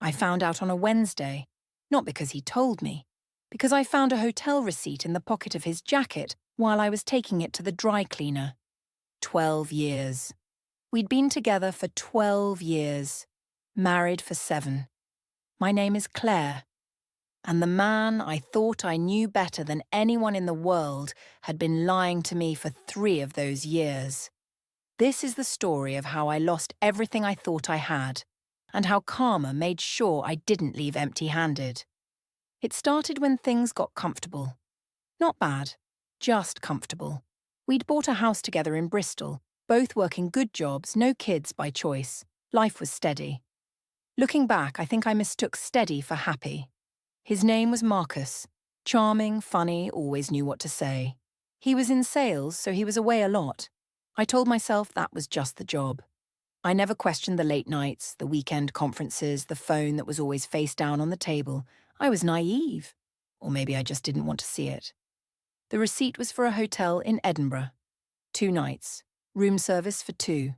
I found out on a Wednesday, not because he told me, because I found a hotel receipt in the pocket of his jacket while I was taking it to the dry cleaner. 12 years. We'd been together for 12 years, married for 7. My name is Claire, and the man I thought I knew better than anyone in the world had been lying to me for 3 of those years. This is the story of how I lost everything I thought I had, and how karma made sure I didn't leave empty-handed. It started when things got comfortable. Not bad, just comfortable. We'd bought a house together in Bristol, both working good jobs, no kids by choice. Life was steady. Looking back, I think I mistook steady for happy. His name was Marcus. Charming, funny, always knew what to say. He was in sales, so he was away a lot. I told myself that was just the job. I never questioned the late nights, the weekend conferences, the phone that was always face down on the table. I was naive. Or maybe I just didn't want to see it. The receipt was for a hotel in Edinburgh. 2 nights. Room service for 2.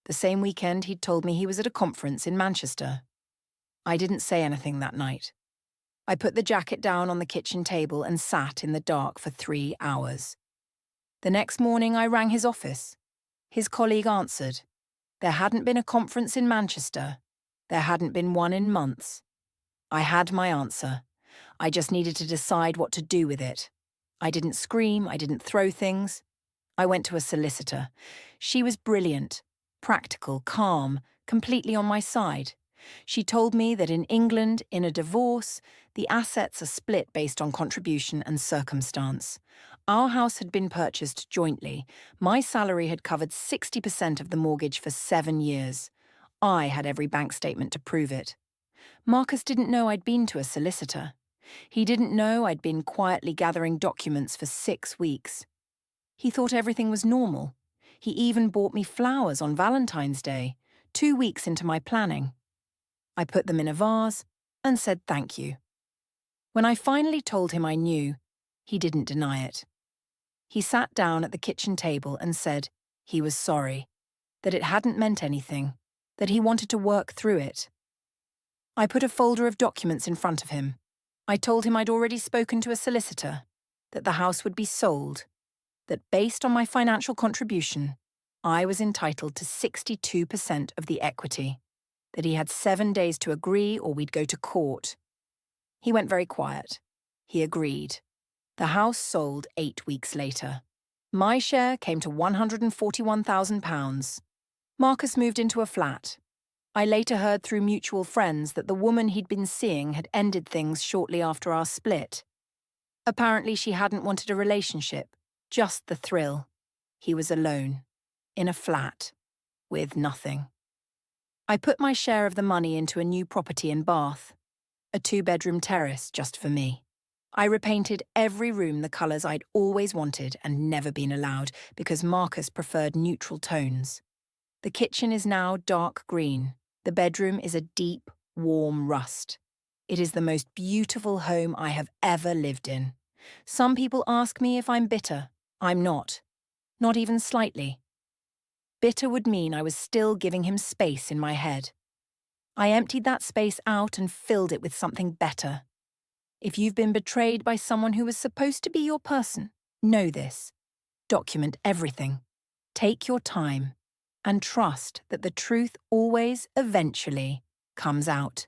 The same weekend he'd told me he was at a conference in Manchester. I didn't say anything that night. I put the jacket down on the kitchen table and sat in the dark for 3 hours. The next morning I rang his office. His colleague answered. There hadn't been a conference in Manchester. There hadn't been one in months. I had my answer. I just needed to decide what to do with it. I didn't scream, I didn't throw things. I went to a solicitor. She was brilliant, practical, calm, completely on my side. She told me that in England, in a divorce, the assets are split based on contribution and circumstance. Our house had been purchased jointly. My salary had covered 60% of the mortgage for 7 years. I had every bank statement to prove it. Marcus didn't know I'd been to a solicitor. He didn't know I'd been quietly gathering documents for 6 weeks. He thought everything was normal. He even bought me flowers on Valentine's Day, 2 weeks into my planning. I put them in a vase and said thank you. When I finally told him I knew, he didn't deny it. He sat down at the kitchen table and said he was sorry, that it hadn't meant anything, that he wanted to work through it. I put a folder of documents in front of him. I told him I'd already spoken to a solicitor, that the house would be sold, that based on my financial contribution, I was entitled to 62% of the equity, that he had 7 days to agree or we'd go to court. He went very quiet. He agreed. The house sold 8 weeks later. My share came to £141,000. Marcus moved into a flat. I later heard through mutual friends that the woman he'd been seeing had ended things shortly after our split. Apparently she hadn't wanted a relationship, just the thrill. He was alone, in a flat, with nothing. I put my share of the money into a new property in Bath, a 2-bedroom terrace just for me. I repainted every room the colours I'd always wanted and never been allowed because Marcus preferred neutral tones. The kitchen is now dark green. The bedroom is a deep, warm rust. It is the most beautiful home I have ever lived in. Some people ask me if I'm bitter. I'm not. Not even slightly. Bitter would mean I was still giving him space in my head. I emptied that space out and filled it with something better. If you've been betrayed by someone who was supposed to be your person, know this. Document everything. Take your time. And trust that the truth always, eventually, comes out.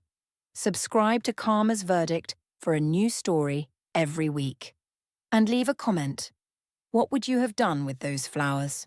Subscribe to Karma's Verdict for a new story every week. And leave a comment. What would you have done with those flowers?